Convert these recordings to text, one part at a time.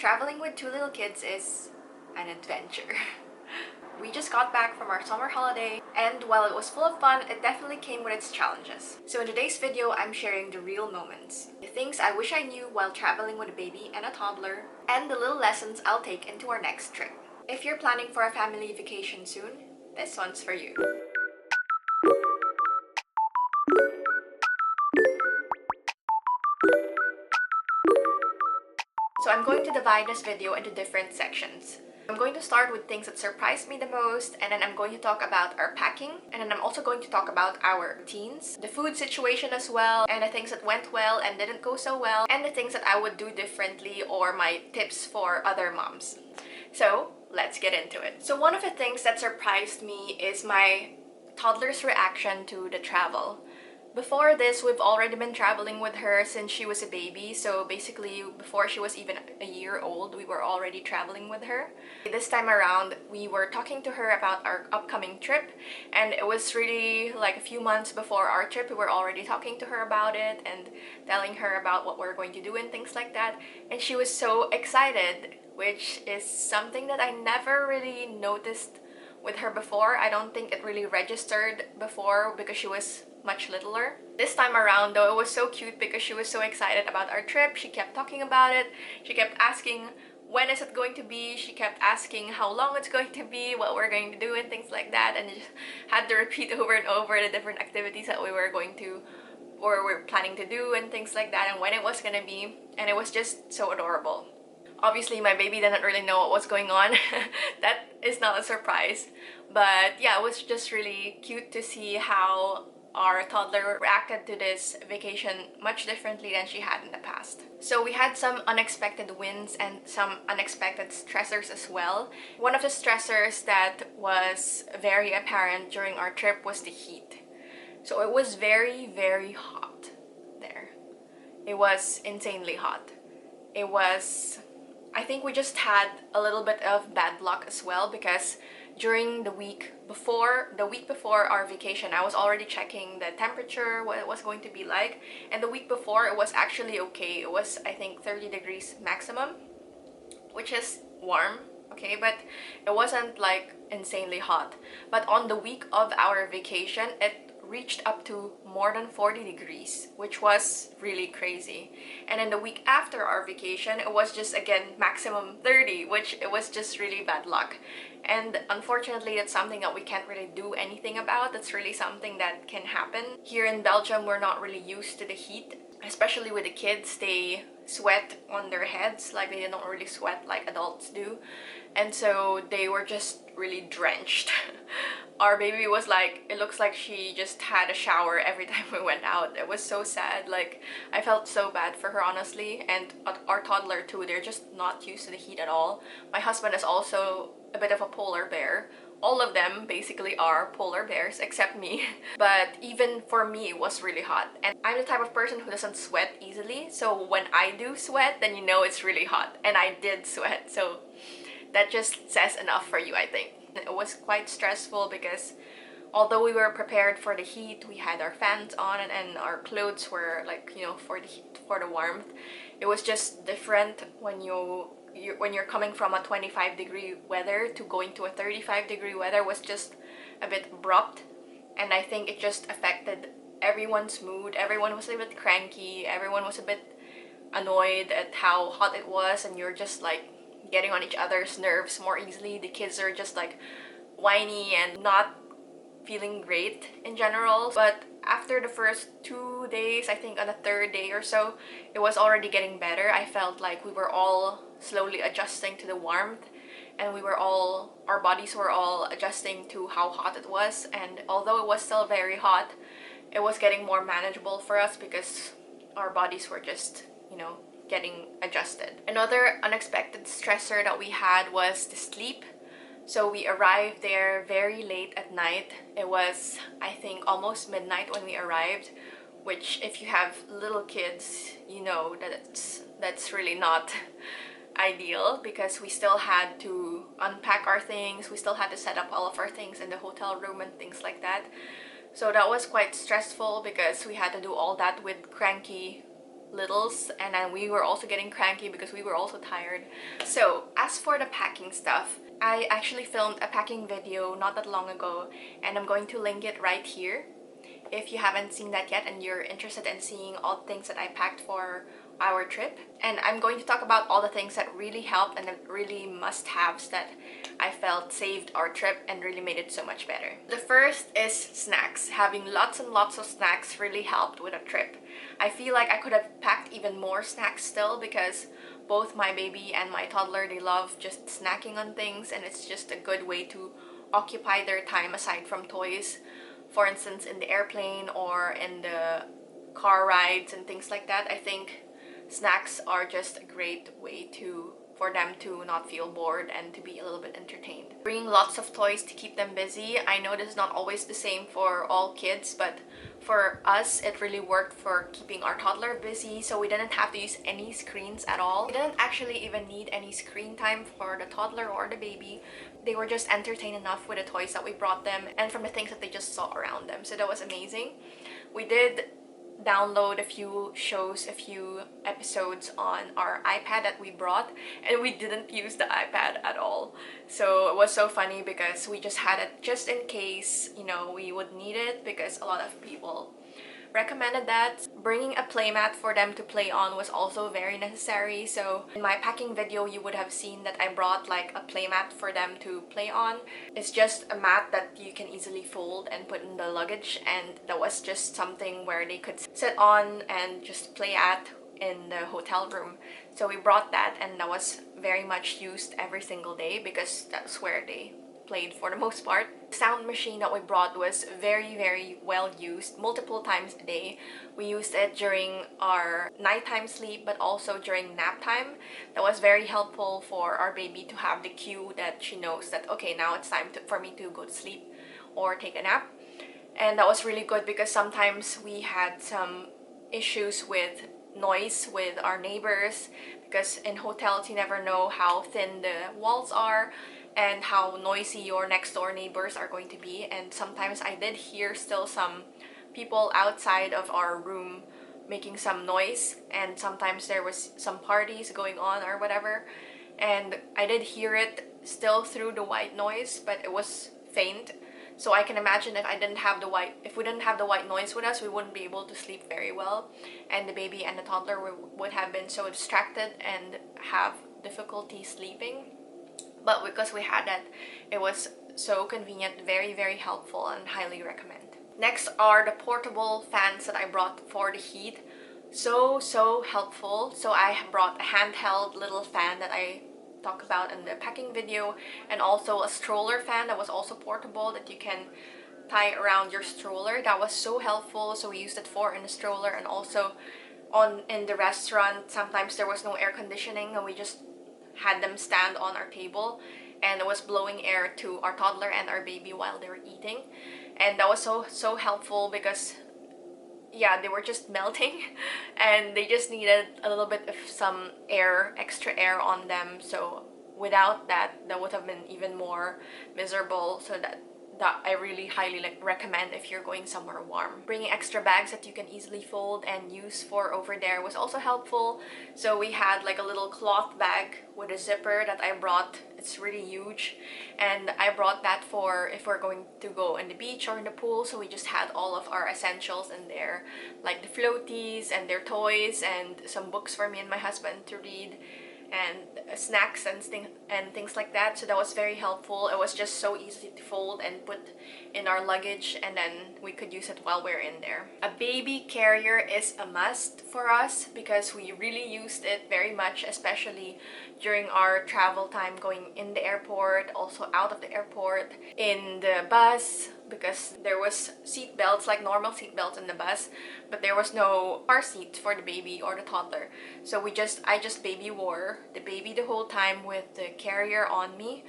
Traveling with two little kids is an adventure. We just got back from our summer holiday, and while it was full of fun, it definitely came with its challenges. So in today's video, I'm sharing the real moments, the things I wish I knew while traveling with a baby and a toddler, and the little lessons I'll take into our next trip. If you're planning for a family vacation soon, this one's for you. So I'm going to divide this video into different sections. I'm going to start with things that surprised me the most, and then I'm going to talk about our packing, and then I'm also going to talk about our routines, the food situation as well, and the things that went well and didn't go so well, and the things that I would do differently or my tips for other moms. So let's get into it. So one of the things that surprised me is my toddler's reaction to the travel. Before this, we've already been traveling with her since she was a baby, so basically before she was even a year old, we were already traveling with her. This time around, we were talking to her about our upcoming trip, and it was really like a few months before our trip, we were already talking to her about it and telling her about what we're going to do and things like that, and she was so excited, which is something that I never really noticed with her before. I don't think it really registered before because she was much littler. This time around though, it was so cute because she was so excited about our trip. She kept talking about it. She kept asking when is it going to be. She kept asking how long it's going to be, what we're going to do and things like that, and just had to repeat over and over the different activities that we were going to or we're planning to do and things like that, and when it was gonna be, and it was just so adorable. Obviously, my baby didn't really know what was going on. That is not a surprise. But yeah, it was just really cute to see how our toddler reacted to this vacation much differently than she had in the past. So we had some unexpected wins and some unexpected stressors as well. One of the stressors that was very apparent during our trip was the heat. So it was very, very hot there. It was insanely hot. I think we just had a little bit of bad luck as well, because during the week before our vacation, I was already checking the temperature, what it was going to be like, and the week before it was actually okay. It was, I think, 30 degrees maximum, which is warm, okay, but it wasn't like insanely hot. But on the week of our vacation, it reached up to more than 40 degrees, which was really crazy. And then the week after our vacation, it was just again maximum 30, which it was just really bad luck. And unfortunately, that's something that we can't really do anything about. That's really something that can happen. Here in Belgium, we're not really used to the heat, especially with the kids. They sweat on their heads, like they don't really sweat like adults do, and so they were just really drenched. Our baby was like, it looks like she just had a shower every time we went out. It was so sad. Like, I felt so bad for her, honestly, and our toddler too. They're just not used to the heat at all. My husband is also a bit of a polar bear. All of them basically are polar bears except me. But even for me, it was really hot. And I'm the type of person who doesn't sweat easily. So when I do sweat, then you know it's really hot. And I did sweat. So that just says enough for you, I think. It was quite stressful because although we were prepared for the heat, we had our fans on and our clothes were like, you know, for the heat, for the warmth. It was just different when you're coming from a 25-degree weather to going to a 35-degree weather. Was just a bit abrupt, and I think it just affected everyone's mood. Everyone was a bit cranky, everyone was a bit annoyed at how hot it was, and you're just like getting on each other's nerves more easily. The kids are just like whiny and not feeling great in general. But after the first 2 days, I think on the third day or so, it was already getting better. I felt like we were all slowly adjusting to the warmth, and our bodies were all adjusting to how hot it was. And although it was still very hot, it was getting more manageable for us because our bodies were just, you know, getting adjusted. Another unexpected stressor that we had was the sleep. So we arrived there very late at night. It was, I think, almost midnight when we arrived, which if you have little kids, you know that that's really not ideal, because we still had to unpack our things, we still had to set up all of our things in the hotel room and things like that. So that was quite stressful because we had to do all that with cranky littles, and then we were also getting cranky because we were also tired. So as for the packing stuff, I actually filmed a packing video not that long ago, and I'm going to link it right here if you haven't seen that yet and you're interested in seeing all the things that I packed for our trip. And I'm going to talk about all the things that really helped and the really must-haves that I felt saved our trip and really made it so much better. The first is snacks. Having lots and lots of snacks really helped with a trip. I feel like I could have packed even more snacks still because both my baby and my toddler, they love just snacking on things, and it's just a good way to occupy their time aside from toys. For instance, in the airplane or in the car rides and things like that, I think snacks are just a great way for them to not feel bored and to be a little bit entertained. Bringing lots of toys to keep them busy. I know this is not always the same for all kids, but for us, it really worked for keeping our toddler busy, so we didn't have to use any screens at all. We didn't actually even need any screen time for the toddler or the baby. They were just entertained enough with the toys that we brought them and from the things that they just saw around them, so that was amazing. We did download a few shows, a few episodes on our iPad that we brought, and we didn't use the iPad at all. So it was so funny because we just had it just in case, you know, we would need it, because a lot of people recommended that. Bringing a playmat for them to play on was also very necessary. So in my packing video, you would have seen that I brought like a playmat for them to play on. It's just a mat that you can easily fold and put in the luggage, and that was just something where they could sit on and just play at in the hotel room. So we brought that, and that was very much used every single day because that's where they played for the most part. The sound machine that we brought was very well used multiple times a day. We used it during our nighttime sleep, but also during nap time. That was very helpful for our baby to have the cue that she knows that, okay, now it's time for me to go to sleep or take a nap. And that was really good because sometimes we had some issues with noise with our neighbors, because in hotels you never know how thin the walls are and how noisy your next door neighbors are going to be. And sometimes I did hear still some people outside of our room making some noise, and sometimes there was some parties going on or whatever, and I did hear it still through the white noise, but it was faint. So I can imagine if we didn't have the white noise with us, we wouldn't be able to sleep very well, and the baby and the toddler would have been so distracted and have difficulty sleeping. But because we had that, it was so convenient, very helpful, and highly recommend. Next are the portable fans that I brought for the heat. So helpful. So I brought a handheld little fan that I talk about in the packing video, and also a stroller fan that was also portable that you can tie around your stroller. That was so helpful. So we used it in the stroller, and also in the restaurant sometimes there was no air conditioning, and we just had them stand on our table, and it was blowing air to our toddler and our baby while they were eating. And that was so helpful because yeah, they were just melting and they just needed a little bit of some extra air on them. So without that would have been even more miserable. So that I really highly recommend if you're going somewhere warm. Bringing extra bags that you can easily fold and use for over there was also helpful. So we had like a little cloth bag with a zipper that I brought. It's really huge, and I brought that for if we're going to go in the beach or in the pool. So we just had all of our essentials in there, like the floaties and their toys and some books for me and my husband to read, and snacks and things like that. So that was very helpful. It was just so easy to fold and put in our luggage, and then we could use it while we're in there. A baby carrier is a must for us because we really used it very much, especially during our travel time going in the airport, also out of the airport, in the bus, because there was seat belts, like normal seat belts in the bus, but there was no car seat for the baby or the toddler. So I just baby wore the baby the whole time with the carrier on me.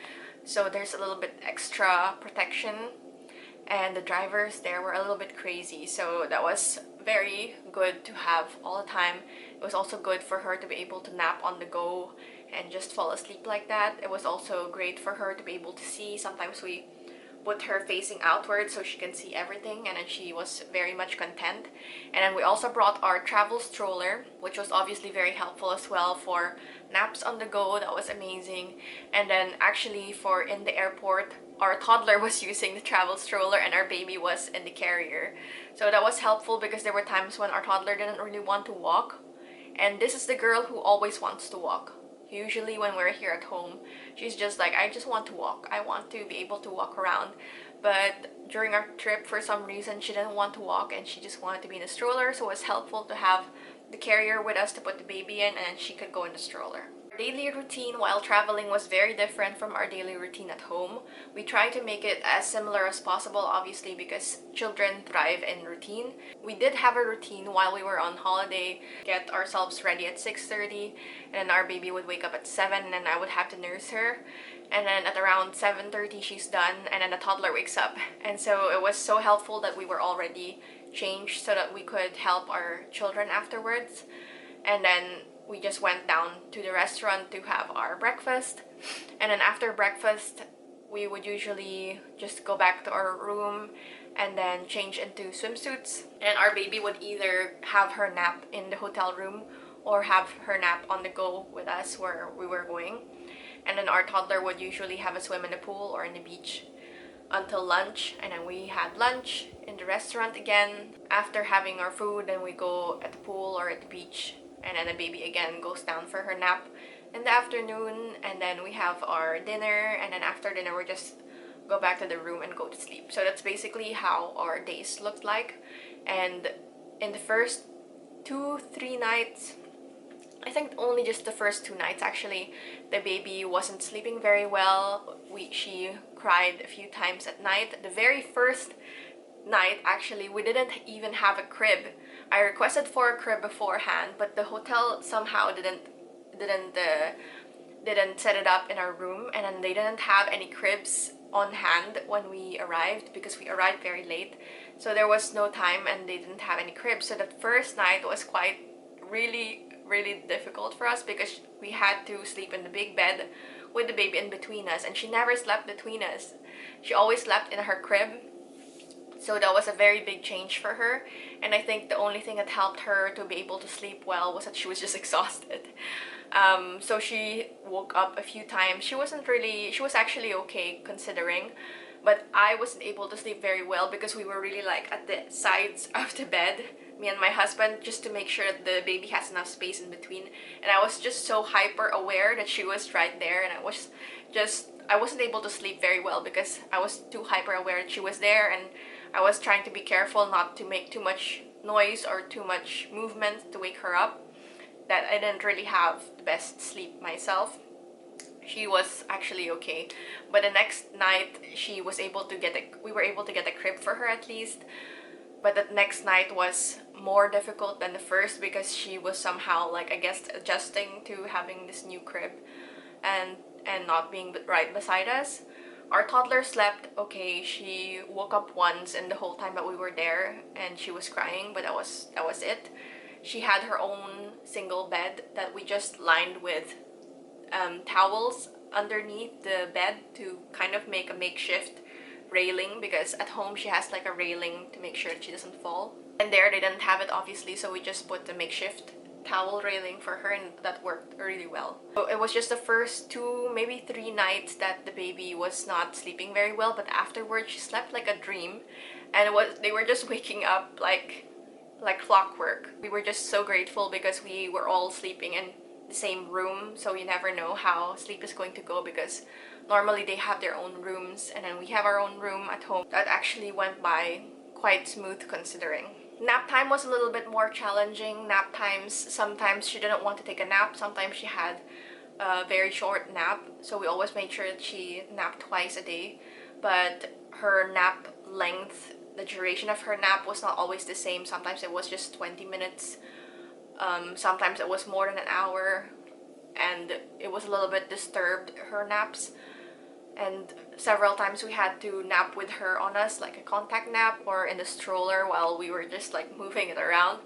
So there's a little bit extra protection, and the drivers there were a little bit crazy. So that was very good to have all the time. It was also good for her to be able to nap on the go and just fall asleep like that. It was also great for her to be able to see. Sometimes we put her facing outward so she can see everything, and then she was very much content. And then we also brought our travel stroller, which was obviously very helpful as well for naps on the go. That was amazing. And then actually for in the airport, our toddler was using the travel stroller and our baby was in the carrier. So that was helpful because there were times when our toddler didn't really want to walk. And this is the girl who always wants to walk. Usually when we're here at home, she's just like, I just want to walk. I want to be able to walk around. But during our trip, for some reason, she didn't want to walk and she just wanted to be in a stroller. So it was helpful to have the carrier with us to put the baby in, and she could go in the stroller. Our daily routine while traveling was very different from our daily routine at home. We tried to make it as similar as possible, obviously, because children thrive in routine. We did have a routine while we were on holiday, get ourselves ready at 6:30, and then our baby would wake up at 7, and then I would have to nurse her. And then at around 7:30 she's done, and then the toddler wakes up. And so it was so helpful that we were already changed so that we could help our children afterwards. And then we just went down to the restaurant to have our breakfast. And then after breakfast, we would usually just go back to our room and then change into swimsuits. And our baby would either have her nap in the hotel room or have her nap on the go with us where we were going. And then our toddler would usually have a swim in the pool or in the beach until lunch, and then we had lunch in the restaurant again. After having our food, then we go at the pool or at the beach, and then the baby again goes down for her nap in the afternoon, and then we have our dinner, and then after dinner we just go back to the room and go to sleep. So that's basically how our days looked like. And in the first 2-3 nights, I think only just the first 2 nights actually, the baby wasn't sleeping very well. She cried a few times at night. The very first night actually, we didn't even have a crib. I requested for a crib beforehand, but the hotel somehow didn't set it up in our room, and then they didn't have any cribs on hand when we arrived because we arrived very late. So there was no time and they didn't have any cribs. So the first night was quite really difficult for us because we had to sleep in the big bed with the baby in between us, and she never slept between us. She always slept in her crib. So that was a very big change for her, and I think the only thing that helped her to be able to sleep well was that she was just exhausted. So she woke up a few times. She was actually okay considering, but I wasn't able to sleep very well because we were really like at the sides of the bed, me and my husband, just to make sure that the baby has enough space in between. And I was just so hyper aware that she was right there, and I wasn't able to sleep very well because I was too hyper aware that she was there, and I was trying to be careful not to make too much noise or too much movement to wake her up, that I didn't really have the best sleep myself. She was actually okay, but the next night we were able to get a crib for her at least. But the next night was more difficult than the first because she was somehow, like, I guess, adjusting to having this new crib and not being right beside us. Our toddler slept okay. She woke up once in the whole time that we were there, and she was crying, but that was it. She had her own single bed that we just lined with towels underneath the bed to kind of make a makeshift railing, because at home she has like a railing to make sure that she doesn't fall. And there they didn't have it obviously, so we just put the makeshift towel railing for her, and that worked really well. So it was just the first 2, maybe 3 nights that the baby was not sleeping very well, but afterwards she slept like a dream, and they were just waking up like clockwork. We were just so grateful because we were all sleeping in the same room, so you never know how sleep is going to go, because normally they have their own rooms and then we have our own room at home. That actually went by quite smooth considering. Nap time was a little bit more challenging. Nap times, sometimes she didn't want to take a nap, sometimes she had a very short nap, so we always made sure that she napped twice a day. But her nap length, the duration of her nap was not always the same. Sometimes it was just 20 minutes, sometimes it was more than an hour, and it was a little bit disturbed, her naps. And several times we had to nap with her on us, like a contact nap or in the stroller while we were just like moving it around.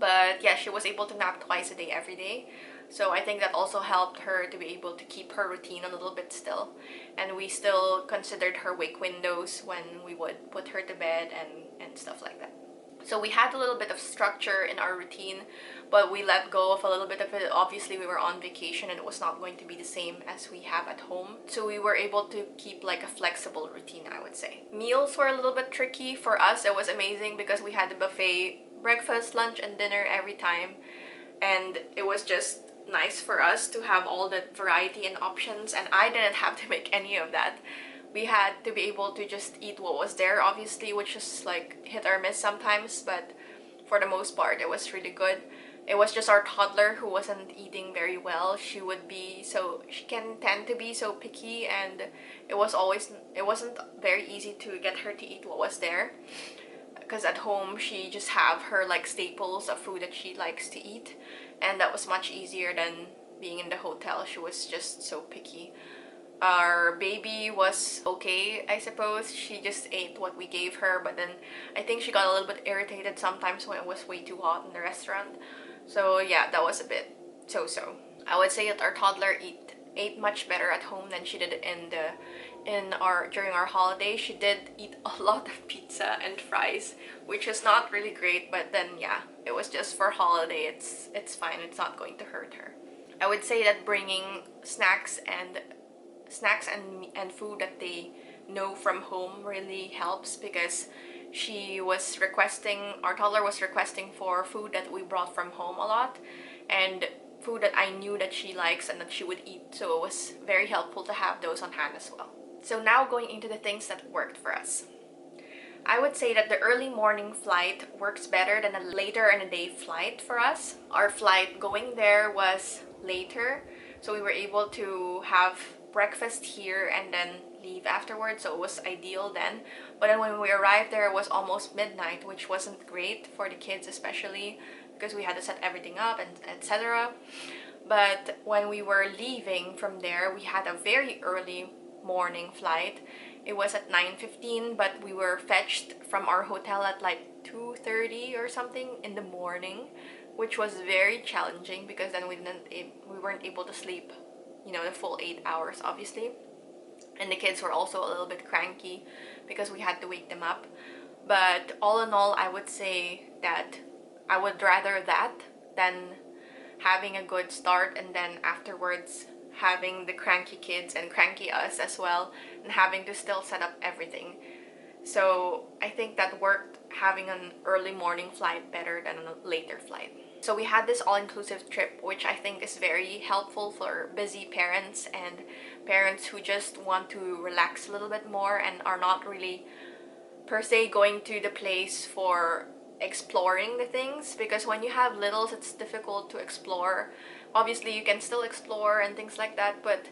But yeah, she was able to nap twice a day every day. So I think that also helped her to be able to keep her routine a little bit still. And we still considered her wake windows when we would put her to bed and stuff like that. So we had a little bit of structure in our routine, but we let go of a little bit of it. Obviously, we were on vacation and it was not going to be the same as we have at home. So we were able to keep like a flexible routine, I would say. Meals were a little bit tricky for us. It was amazing because we had a buffet breakfast, lunch, and dinner every time. And it was just nice for us to have all the variety and options, and I didn't have to make any of that. We had to be able to just eat what was there, obviously, which is like hit or miss sometimes, but for the most part it was really good. It was just our toddler who wasn't eating very well. She can tend to be so picky, and it wasn't very easy to get her to eat what was there, because at home she just have her like staples of food that she likes to eat, and that was much easier than being in the hotel. She was just so picky. Our baby was okay, I suppose. She just ate what we gave her, but then I think she got a little bit irritated sometimes when it was way too hot in the restaurant. So yeah, that was a bit so-so. I would say that our toddler ate much better at home than she did during our holiday. She did eat a lot of pizza and fries, which is not really great, but then yeah, it was just for holiday. It's fine. It's not going to hurt her. I would say that bringing snacks and food that they know from home really helps, because our toddler was requesting for food that we brought from home a lot, and food that I knew that she likes and that she would eat, so it was very helpful to have those on hand as well. So now going into the things that worked for us. I would say that the early morning flight works better than a later in the day flight for us. Our flight going there was later, so we were able to have breakfast here and then leave afterwards, so it was ideal then. But then when we arrived there, it was almost midnight, which wasn't great for the kids, especially because we had to set everything up and etc. But when we were leaving from there, we had a very early morning flight. It was at 9:15, but we were fetched from our hotel at like 2:30 or something in the morning, which was very challenging because then we weren't able to sleep, the full 8 hours, obviously. And the kids were also a little bit cranky because we had to wake them up. But all in all, I would say that I would rather that than having a good start and then afterwards having the cranky kids and cranky us as well, and having to still set up everything. So I think that worked, having an early morning flight better than a later flight. So we had this all-inclusive trip, which I think is very helpful for busy parents and parents who just want to relax a little bit more and are not really per se going to the place for exploring the things, because when you have littles it's difficult to explore. Obviously you can still explore and things like that, but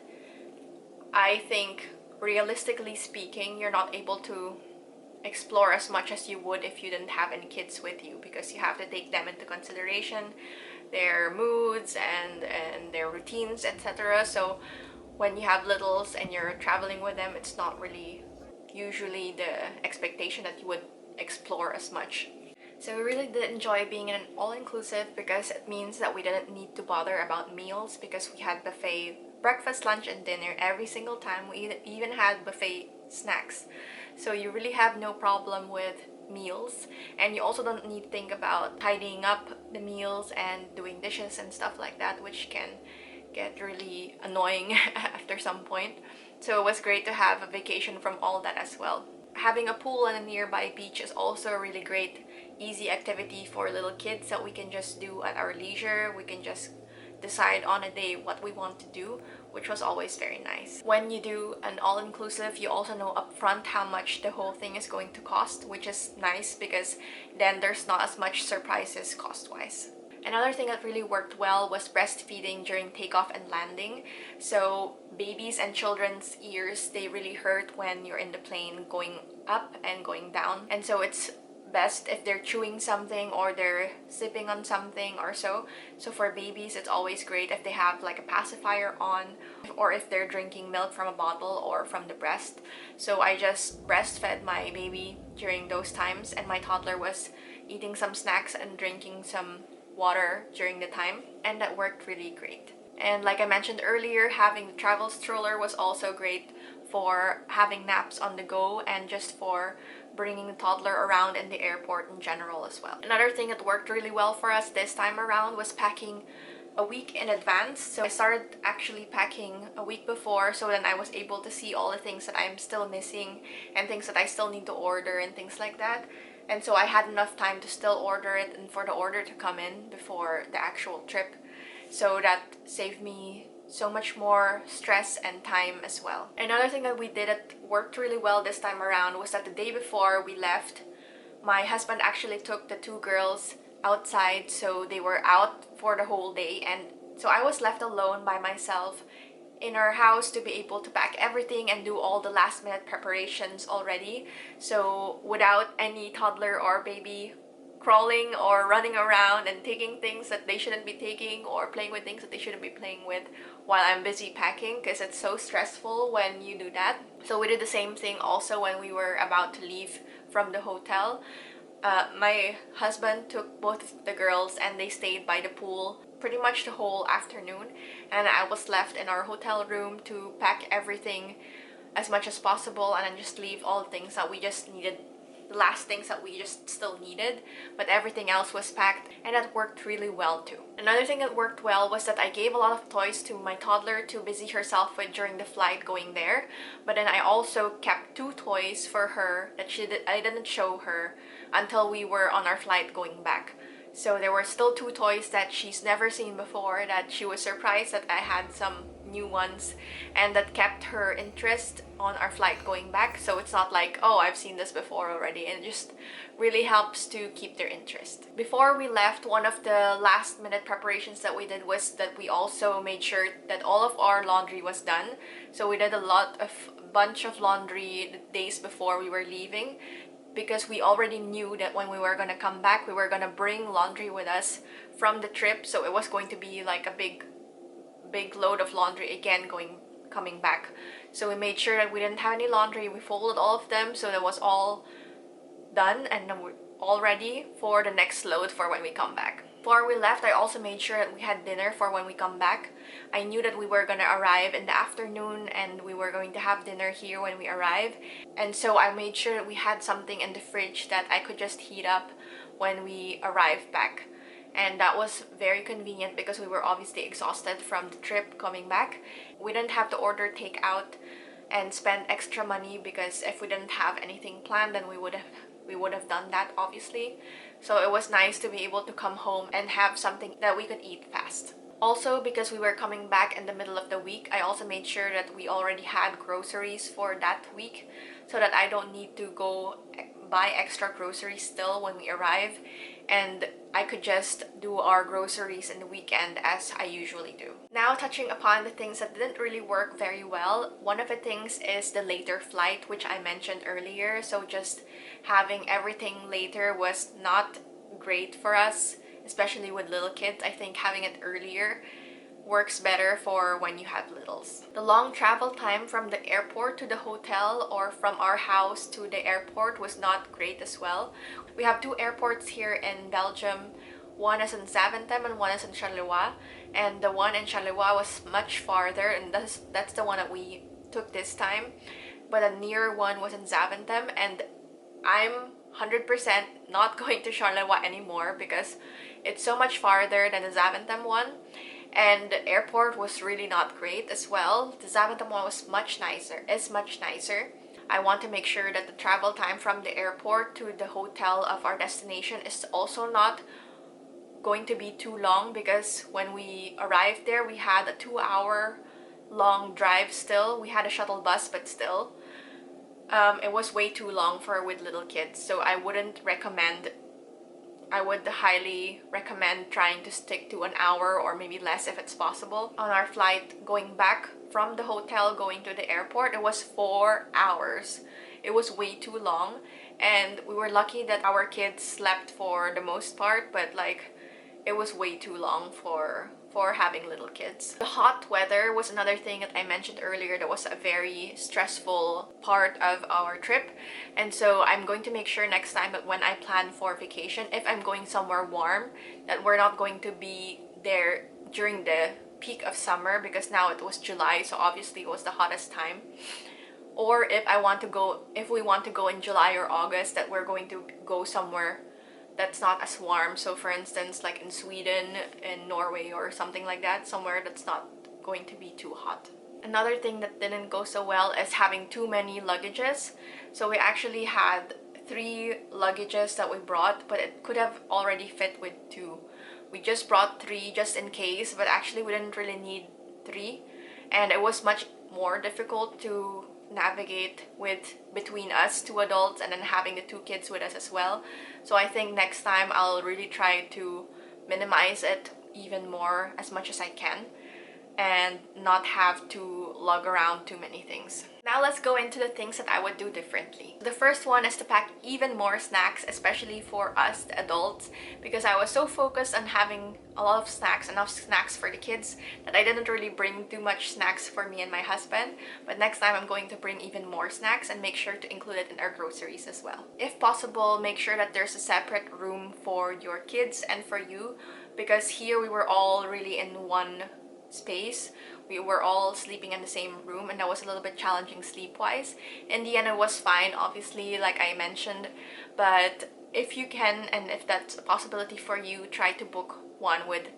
I think realistically speaking you're not able to explore as much as you would if you didn't have any kids with you, because you have to take them into consideration, their moods and their routines, etc. So when you have littles and you're traveling with them, it's not really usually the expectation that you would explore as much. So we really did enjoy being in an all-inclusive, because it means that we didn't need to bother about meals, because we had buffet breakfast, lunch, and dinner every single time. We even had buffet snacks. So you really have no problem with meals, and you also don't need to think about tidying up the meals and doing dishes and stuff like that, which can get really annoying after some point. So it was great to have a vacation from all that as well. Having a pool and a nearby beach is also a really great, easy activity for little kids that we can just do at our leisure. We can just decide on a day what we want to do, which was always very nice. When you do an all-inclusive, you also know upfront how much the whole thing is going to cost, which is nice because then there's not as much surprises cost-wise. Another thing that really worked well was breastfeeding during takeoff and landing. So babies and children's ears, they really hurt when you're in the plane going up and going down. And so it's best if they're chewing something or they're sipping on something or so. So for babies, it's always great if they have like a pacifier on, or if they're drinking milk from a bottle or from the breast. So I just breastfed my baby during those times, and my toddler was eating some snacks and drinking some water during the time, and that worked really great. And like I mentioned earlier, having the travel stroller was also great for having naps on the go and just for bringing the toddler around in the airport in general as well. Another thing that worked really well for us this time around was packing a week in advance. So I started actually packing a week before, so then I was able to see all the things that I'm still missing and things that I still need to order and things like that. And so I had enough time to still order it and for the order to come in before the actual trip. So that saved me so much more stress and time as well. Another thing that we did that worked really well this time around was that the day before we left, my husband actually took the two girls outside, so they were out for the whole day, and so I was left alone by myself in our house to be able to pack everything and do all the last minute preparations already. So without any toddler or baby crawling or running around and taking things that they shouldn't be taking or playing with things that they shouldn't be playing with while I'm busy packing, because it's so stressful when you do that. So we did the same thing also when we were about to leave from the hotel. My husband took both of the girls and they stayed by the pool pretty much the whole afternoon, and I was left in our hotel room to pack everything as much as possible and then just leave all the things that we just needed, the last things that we just still needed, but everything else was packed, and that worked really well too. Another thing that worked well was that I gave a lot of toys to my toddler to busy herself with during the flight going there, but then I also kept two toys for her that I didn't show her until we were on our flight going back. So there were still two toys that she's never seen before, that she was surprised that I had some new ones, and that kept her interest on our flight going back. So it's not like, oh, I've seen this before already, and it just really helps to keep their interest. Before we left, one of the last minute preparations that we did was that we also made sure that all of our laundry was done. So we did a bunch of laundry the days before we were leaving, because we already knew that when we were going to come back, we were going to bring laundry with us from the trip. So it was going to be like a big load of laundry again coming back. So we made sure that we didn't have any laundry. We folded all of them, so that was all done and we're all ready for the next load for when we come back. Before we left, I also made sure that we had dinner for when we come back. I knew that we were going to arrive in the afternoon and we were going to have dinner here when we arrive. And so I made sure that we had something in the fridge that I could just heat up when we arrived back. And that was very convenient because we were obviously exhausted from the trip coming back. We didn't have to order takeout and spend extra money, because if we didn't have anything planned, then we would have done that, obviously. So it was nice to be able to come home and have something that we could eat fast. Also, because we were coming back in the middle of the week, I also made sure that we already had groceries for that week, so that I don't need to go buy extra groceries still when we arrive, and I could just do our groceries in the weekend as I usually do. Now, touching upon the things that didn't really work very well, one of the things is the later flight, which I mentioned earlier. So just having everything later was not great for us, especially with little kids. I think having it earlier works better for when you have littles. The long travel time from the airport to the hotel or from our house to the airport was not great as well. We have two airports here in Belgium. One is in Zaventem and one is in Charleroi. And the one in Charleroi was much farther, and that's the one that we took this time. But a near one was in Zaventem, and I'm 100% not going to Charleroi anymore because it's so much farther than the Zaventem one. And the airport was really not great as well. The Zaventem one was much nicer. I want to make sure that the travel time from the airport to the hotel of our destination is also not going to be too long, because when we arrived there, we had a 2-hour long drive still. We had a shuttle bus, but still. It was way too long with little kids, so I would highly recommend trying to stick to an hour or maybe less if it's possible. On our flight going back from the hotel going to the airport, it was 4 hours. It was way too long, and we were lucky that our kids slept for the most part, but like it was way too long for for having little kids. The hot weather was another thing that I mentioned earlier that was a very stressful part of our trip, and so I'm going to make sure next time that when I plan for vacation, if I'm going somewhere warm, that we're not going to be there during the peak of summer, because now it was July, so obviously it was the hottest time. Or if we want to go in July or August, that we're going to go somewhere that's not as warm. So for instance, like in Sweden, in Norway, or something like that, somewhere that's not going to be too hot. Another thing that didn't go so well is having too many luggages. So we actually had 3 luggages that we brought, but it could have already fit with 2. We just brought 3 just in case, but actually we didn't really need 3, and it was much more difficult to navigate with between us 2 adults and then having the 2 kids with us as well. So I think next time I'll really try to minimize it even more as much as I can and not have to lug around too many things. Now let's go into the things that I would do differently. The first one is to pack even more snacks, especially for us, the adults, because I was so focused on having a lot of snacks, enough snacks for the kids, that I didn't really bring too much snacks for me and my husband. But next time I'm going to bring even more snacks and make sure to include it in our groceries as well. If possible, make sure that there's a separate room for your kids and for you, because here we were all really in one space. We were all sleeping in the same room, and that was a little bit challenging sleep-wise. In the end, it was fine, obviously, like I mentioned, but if you can, and if that's a possibility for you, try to book one with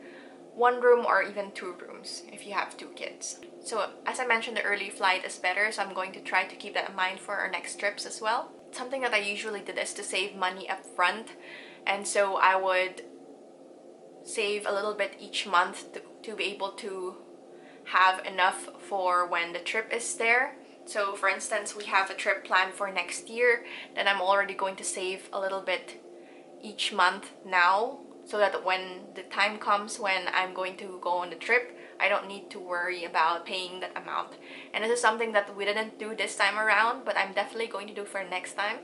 1 room or even 2 rooms if you have 2 kids. So as I mentioned, the early flight is better, so I'm going to try to keep that in mind for our next trips as well. Something that I usually did is to save money up front, and so I would save a little bit each month to be able to have enough for when the trip is there. So for instance, we have a trip planned for next year, then I'm already going to save a little bit each month now, so that when the time comes when I'm going to go on the trip, I don't need to worry about paying that amount. And this is something that we didn't do this time around, but I'm definitely going to do for next time.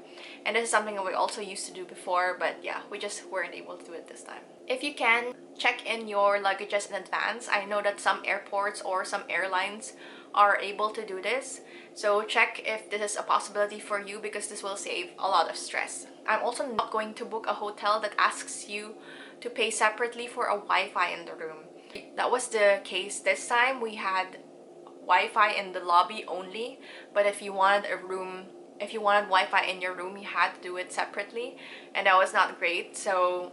And this is something that we also used to do before, but yeah, we just weren't able to do it this time. If you can, check in your luggages in advance. I know that some airports or some airlines are able to do this, so check if this is a possibility for you, because this will save a lot of stress. I'm also not going to book a hotel that asks you to pay separately for a Wi-Fi in the room. That was the case this time. We had Wi-Fi in the lobby only, but if you wanted Wi-Fi in your room, you had to do it separately, and that was not great. So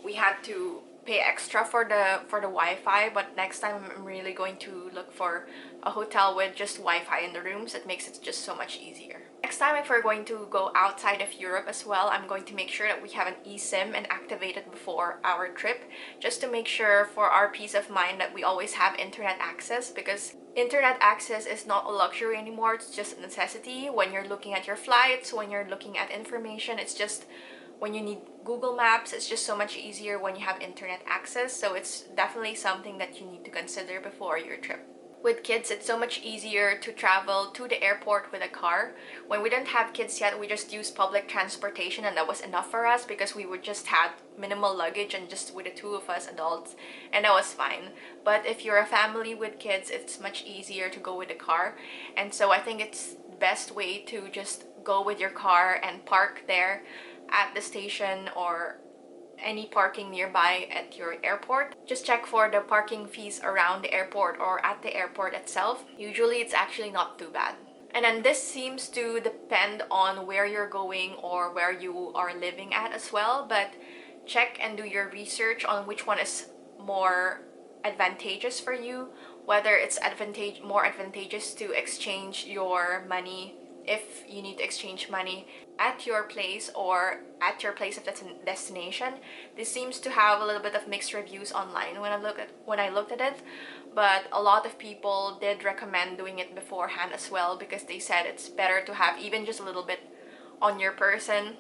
we had to pay extra for the Wi-Fi, but next time I'm really going to look for a hotel with just Wi-Fi in the rooms. It makes it just so much easier. Next time, if we're going to go outside of Europe as well, I'm going to make sure that we have an eSIM and activate it before our trip, just to make sure for our peace of mind that we always have internet access, because internet access is not a luxury anymore, it's just a necessity. When you're looking at your flights, when you're looking at information, it's just when you need Google Maps, it's just so much easier when you have internet access. So it's definitely something that you need to consider before your trip. With kids, it's so much easier to travel to the airport with a car. When we didn't have kids yet, we just used public transportation, and that was enough for us because we would just have minimal luggage and just with the 2 of us adults, and that was fine. But if you're a family with kids, it's much easier to go with a car, and so I think it's the best way to just go with your car and park there at the station or any parking nearby at your airport. Just check for the parking fees around the airport or at the airport itself. Usually it's actually not too bad. And then this seems to depend on where you're going or where you are living at as well, but check and do your research on which one is more advantageous for you, whether it's more advantageous to exchange your money, if you need to exchange money at your place or at your place of destination. This seems to have a little bit of mixed reviews online when I looked at it, but a lot of people did recommend doing it beforehand as well, because they said it's better to have even just a little bit on your person,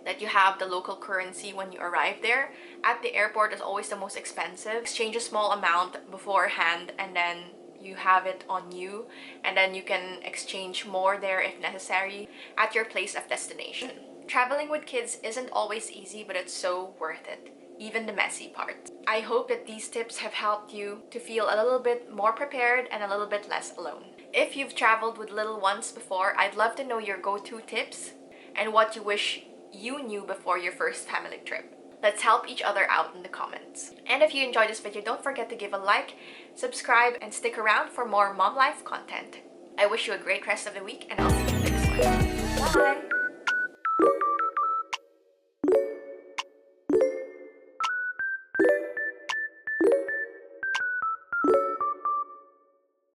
that you have the local currency when you arrive there. At the airport is always the most expensive. Exchange a small amount beforehand and then you have it on you, and then you can exchange more there if necessary at your place of destination. Traveling with kids isn't always easy, but it's so worth it. even the messy parts. I hope that these tips have helped you to feel a little bit more prepared and a little bit less alone. If you've traveled with little ones before, I'd love to know your go-to tips and what you wish you knew before your first family trip. Let's help each other out in the comments. And if you enjoyed this video, don't forget to give a like, subscribe, and stick around for more mom life content. I wish you a great rest of the week, and I'll see you next one. Bye!